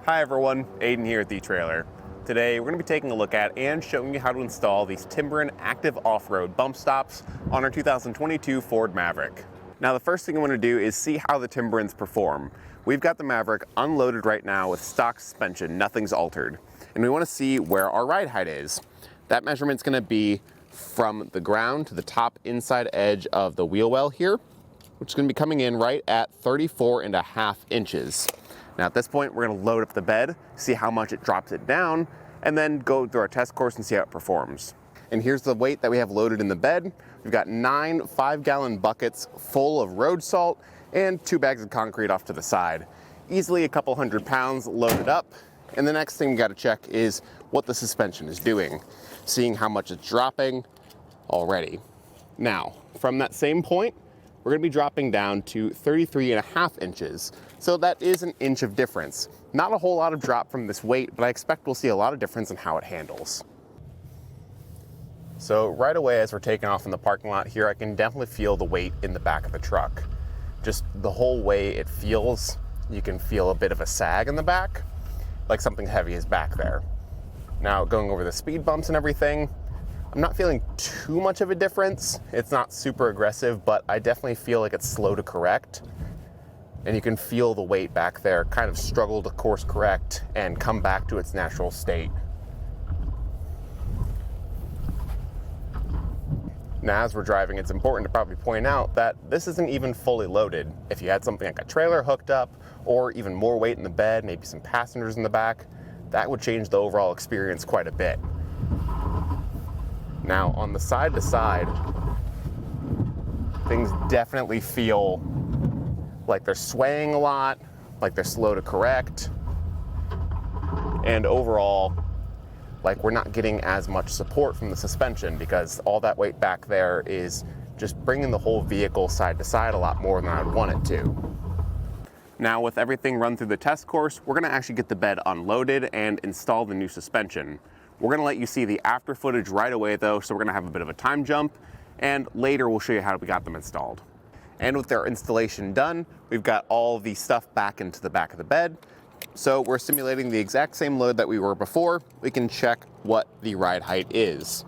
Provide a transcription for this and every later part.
Hi everyone, Aiden here at the etrailer. Today we're going to be taking a look at and showing you how to install these Timbren active off-road bump stops on our 2022 Ford Maverick. Now the first thing I want to do is see how the Timbrens perform. We've got the Maverick unloaded right now with stock suspension, nothing's altered. And we want to see where our ride height is. That measurement's going to be from the ground to the top inside edge of the wheel well here, which is going to be coming in right at 34.5 inches. Now at this point, we're going to load up the bed, see how much it drops it down, and then go through our test course and see how it performs. And here's the weight that we have loaded in the bed. We've got 9 5-gallon buckets full of road salt and 2 bags of concrete off to the side. Easily a couple 100 pounds loaded up. And the next thing we got to check is what the suspension is doing, seeing how much it's dropping already. Now, from that same point, we're going to be dropping down to 33.5 inches. So that is an inch of difference. Not a whole lot of drop from this weight, but I expect we'll see a lot of difference in how it handles. So right away as we're taking off in the parking lot here, I can definitely feel the weight in the back of the truck. Just the whole way it feels, you can feel a bit of a sag in the back, like something heavy is back there. Now going over the speed bumps and everything, I'm not feeling too much of a difference. It's not super aggressive, but I definitely feel like it's slow to correct. And you can feel the weight back there kind of struggle to course correct and come back to its natural state. Now, as we're driving, it's important to probably point out that this isn't even fully loaded. If you had something like a trailer hooked up or even more weight in the bed, maybe some passengers in the back, that would change the overall experience quite a bit. Now, on the side to side, things definitely feel like they're swaying a lot, like they're slow to correct, and overall, like we're not getting as much support from the suspension because all that weight back there is just bringing the whole vehicle side to side a lot more than I'd want it to. Now, with everything run through the test course, we're going to actually get the bed unloaded and install the new suspension. We're going to let you see the after footage right away though, so we're going to have a bit of a time jump, and later we'll show you how we got them installed. And with their installation done, we've got all the stuff back into the back of the bed. So we're simulating the exact same load that we were before. We can check what the ride height is.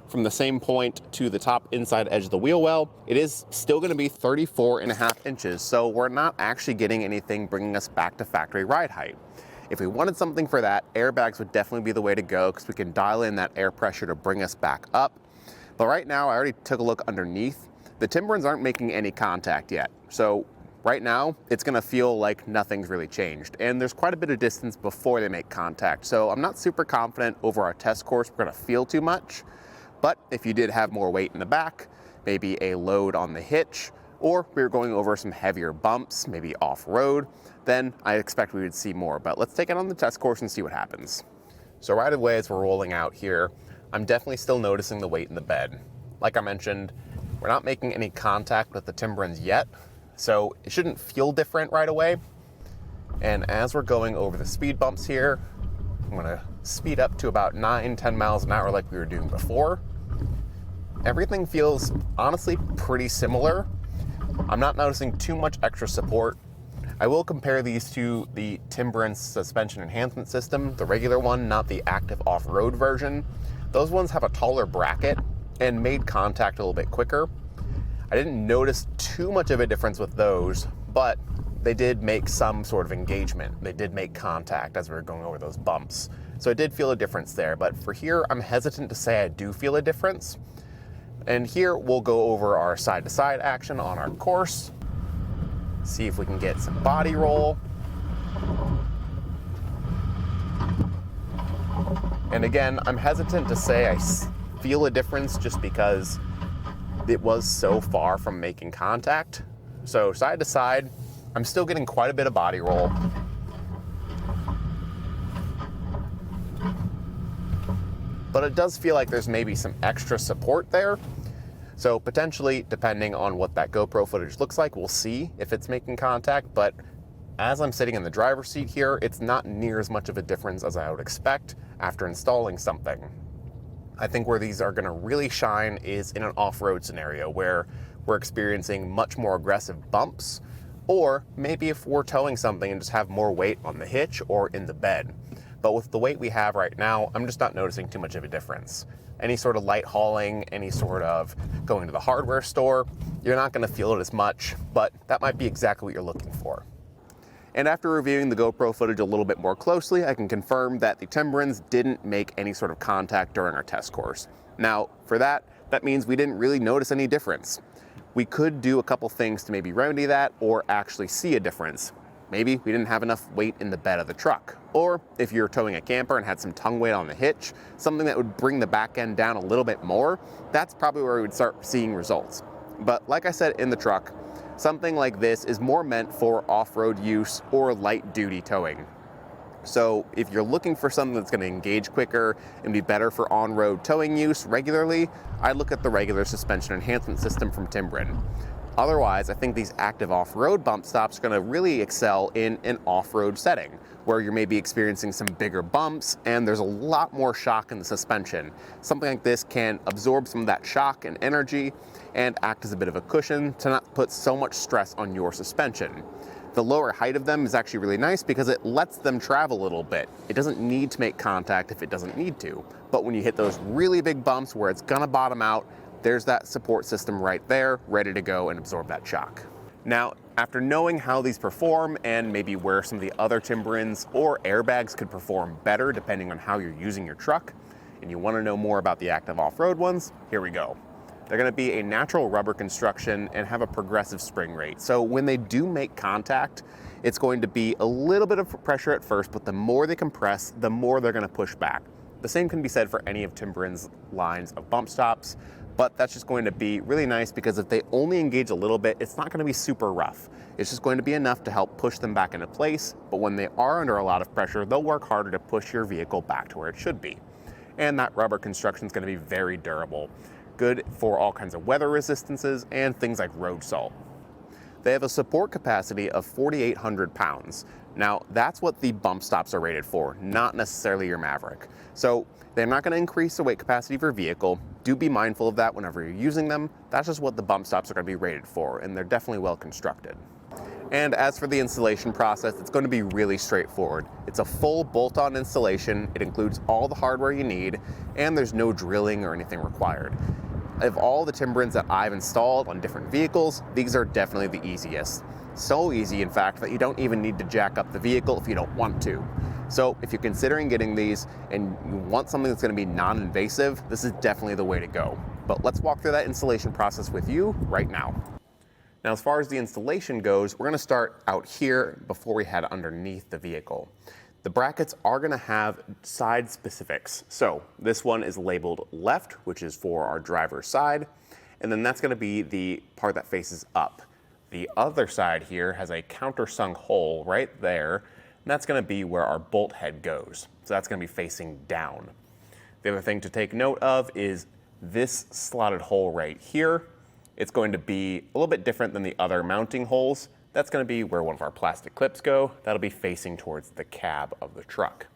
From the same point to the top inside edge of the wheel well, it is still going to be 34.5 inches, so we're not actually getting anything bringing us back to factory ride height. If we wanted something for that, airbags would definitely be the way to go because we can dial in that air pressure to bring us back up. But right now, I already took a look underneath. The Timbrens aren't making any contact yet. So right now, it's gonna feel like nothing's really changed. And there's quite a bit of distance before they make contact. So I'm not super confident over our test course we're gonna feel too much. But if you did have more weight in the back, maybe a load on the hitch, or we were going over some heavier bumps, maybe off-road, then I expect we would see more. But let's take it on the test course and see what happens. So right away as we're rolling out here, I'm definitely still noticing the weight in the bed. Like I mentioned, we're not making any contact with the Timbrens yet, so it shouldn't feel different right away. And as we're going over the speed bumps here, I'm gonna speed up to about 9-10 miles an hour like we were doing before. Everything feels honestly pretty similar. I'm not noticing too much extra support. I will compare these to the Timbren suspension enhancement system, the regular one, not the active off-road version. Those ones have a taller bracket and made contact a little bit quicker. I didn't notice too much of a difference with those, but they did make some sort of engagement. They did make contact as we were going over those bumps. So I did feel a difference there, but for here, I'm hesitant to say I do feel a difference. And here we'll go over our side-to-side action on our course, see if we can get some body roll. And again, I'm hesitant to say I feel a difference just because it was so far from making contact. So side to side, I'm still getting quite a bit of body roll. But it does feel like there's maybe some extra support there. So potentially, depending on what that GoPro footage looks like, we'll see if it's making contact. But as I'm sitting in the driver's seat here, it's not near as much of a difference as I would expect after installing something. I think where these are gonna really shine is in an off-road scenario where we're experiencing much more aggressive bumps Or maybe if we're towing something and just have more weight on the hitch or in the bed. But with the weight we have right now, I'm just not noticing too much of a difference. Any sort of light hauling, any sort of going to the hardware store, you're not gonna feel it as much, but that might be exactly what you're looking for. And after reviewing the GoPro footage a little bit more closely, I can confirm that the Timbrens didn't make any sort of contact during our test course. Now, for that means we didn't really notice any difference. We could do a couple things to maybe remedy that or actually see a difference. Maybe we didn't have enough weight in the bed of the truck. Or if you're towing a camper and had some tongue weight on the hitch, something that would bring the back end down a little bit more, that's probably where we would start seeing results. But like I said in the truck, something like this is more meant for off-road use or light duty towing. So if you're looking for something that's going to engage quicker and be better for on-road towing use regularly, I'd look at the regular suspension enhancement system from Timbren. Otherwise, I think these active off-road bump stops are going to really excel in an off-road setting where you're maybe experiencing some bigger bumps and there's a lot more shock in the suspension. Something like this can absorb some of that shock and energy and act as a bit of a cushion to not put so much stress on your suspension. The lower height of them is actually really nice because it lets them travel a little bit. It doesn't need to make contact if it doesn't need to. But when you hit those really big bumps where it's gonna bottom out, there's that support system right there, ready to go and absorb that shock. Now, after knowing how these perform and maybe where some of the other Timbrens or airbags could perform better depending on how you're using your truck, and you wanna know more about the active off-road ones, here we go. They're gonna be a natural rubber construction and have a progressive spring rate. So when they do make contact, it's going to be a little bit of pressure at first, but the more they compress, the more they're gonna push back. The same can be said for any of Timbren's lines of bump stops, but that's just going to be really nice because if they only engage a little bit, it's not gonna be super rough. It's just going to be enough to help push them back into place, but when they are under a lot of pressure, they'll work harder to push your vehicle back to where it should be. And that rubber construction is gonna be very durable. Good for all kinds of weather resistances and things like road salt. They have a support capacity of 4,800 pounds. Now, that's what the bump stops are rated for, not necessarily your Maverick. So they're not gonna increase the weight capacity of your vehicle. Do be mindful of that whenever you're using them. That's just what the bump stops are gonna be rated for, and they're definitely well constructed. And as for the installation process, it's going to be really straightforward. It's a full bolt-on installation. It includes all the hardware you need, and there's no drilling or anything required. Of all the Timbrens that I've installed on different vehicles, these are definitely the easiest. So easy, in fact, that you don't even need to jack up the vehicle if you don't want to. So if you're considering getting these and you want something that's going to be non-invasive, this is definitely the way to go. But let's walk through that installation process with you right now. Now, as far as the installation goes, we're going to start out here before we head underneath the vehicle. The brackets are going to have side specifics. So this one is labeled left, which is for our driver's side, and then that's going to be the part that faces up. The other side here has a countersunk hole right there, and that's going to be where our bolt head goes. So that's going to be facing down. The other thing to take note of is this slotted hole right here. It's going to be a little bit different than the other mounting holes. That's going to be where one of our plastic clips go. That'll be facing towards the cab of the truck.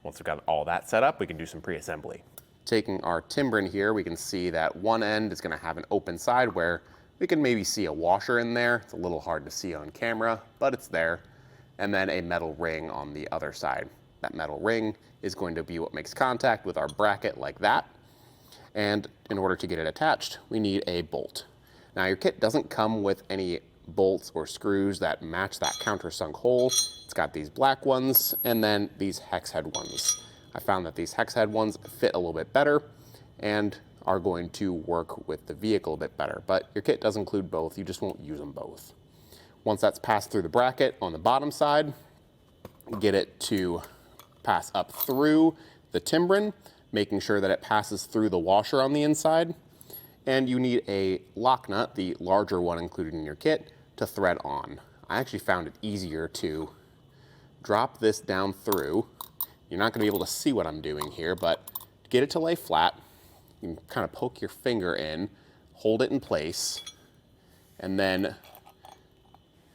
Once we've got all that set up, we can do some pre-assembly. Taking our Timbren here, we can see that one end is going to have an open side where we can maybe see a washer in there. It's a little hard to see on camera, but it's there. And then a metal ring on the other side. That metal ring is going to be what makes contact with our bracket like that. And in order to get it attached, we need a bolt. Now, your kit doesn't come with any bolts or screws that match that countersunk hole. It's got these black ones and then these hex head ones. I found that these hex head ones fit a little bit better and are going to work with the vehicle a bit better, but your kit does include both. You just won't use them both. Once that's passed through the bracket on the bottom side, get it to pass up through the Timbren, making sure that it passes through the washer on the inside. And you need a lock nut, the larger one included in your kit, to thread on. I actually found it easier to drop this down through. You're not going to be able to see what I'm doing here, but get it to lay flat. You can kind of poke your finger in, hold it in place, and then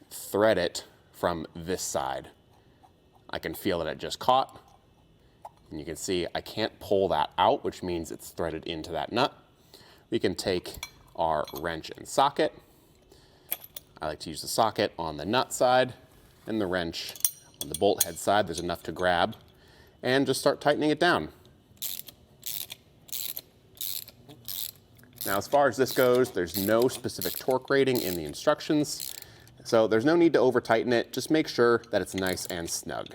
thread it from this side. I can feel that it just caught, and you can see I can't pull that out, which means it's threaded into that nut. We can take our wrench and socket, I like to use the socket on the nut side and the wrench on the bolt head side. There's enough to grab, and just start tightening it down. Now, as far as this goes, there's no specific torque rating in the instructions, so there's no need to over tighten it. Just make sure that it's nice and snug.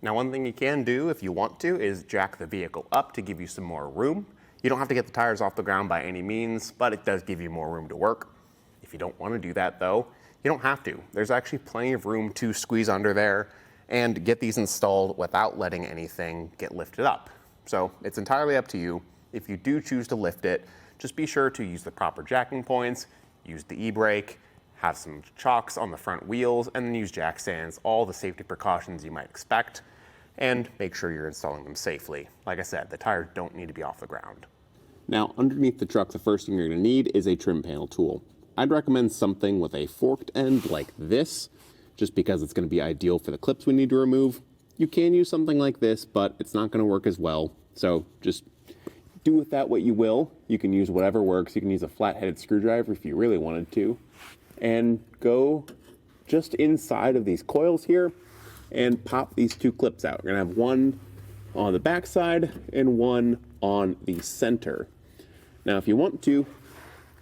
Now, one thing you can do if you want to is jack the vehicle up to give you some more room. You don't have to get the tires off the ground by any means, but it does give you more room to work. If you don't want to do that though, you don't have to. There's actually plenty of room to squeeze under there and get these installed without letting anything get lifted up. So it's entirely up to you. If you do choose to lift it, just be sure to use the proper jacking points, use the e-brake, have some chocks on the front wheels, and then use jack stands, all the safety precautions you might expect, and make sure you're installing them safely. Like I said, the tires don't need to be off the ground. Now, underneath the truck, the first thing you're going to need is a trim panel tool. I'd recommend something with a forked end like this, just because it's going to be ideal for the clips we need to remove. You can use something like this, but it's not going to work as well. So just do with that what you will. You can use whatever works. You can use a flat-headed screwdriver if you really wanted to. And go just inside of these coils here and pop these two clips out. We're going to have one on the back side and one on the center. Now, if you want to,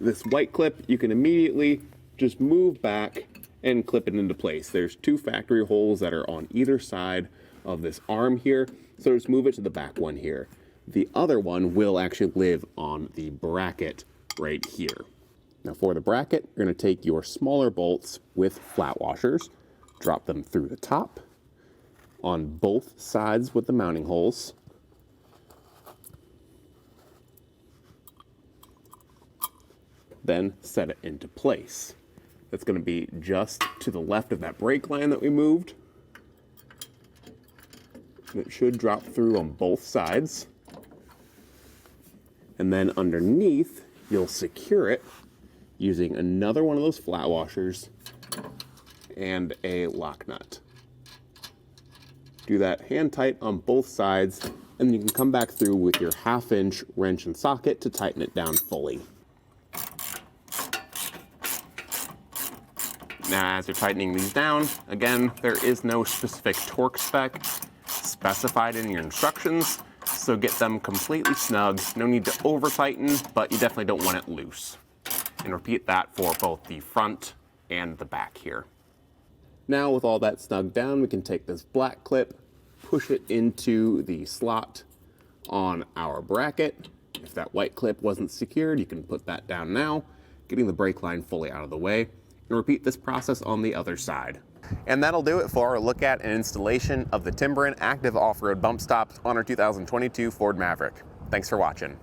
this white clip, you can immediately just move back and clip it into place. There's two factory holes that are on either side of this arm here, so just move it to the back one here. The other one will actually live on the bracket right here. Now for the bracket, you're going to take your smaller bolts with flat washers, drop them through the top, on both sides with the mounting holes, then set it into place. That's going to be just to the left of that brake line that we moved. It should drop through on both sides. And then underneath, you'll secure it using another one of those flat washers and a lock nut. Do that hand tight on both sides, and you can come back through with your 1/2-inch wrench and socket to tighten it down fully. Now, as you're tightening these down, again, there is no specific torque spec specified in your instructions, so get them completely snug. No need to over tighten, but you definitely don't want it loose. And repeat that for both the front and the back here. Now, with all that snug down, we can take this black clip, push it into the slot on our bracket. If that white clip wasn't secured, you can put that down now, getting the brake line fully out of the way, and repeat this process on the other side. And that'll do it for our look at and installation of the Timbren Active Off-Road Bump Stops on our 2022 Ford Maverick. Thanks for watching.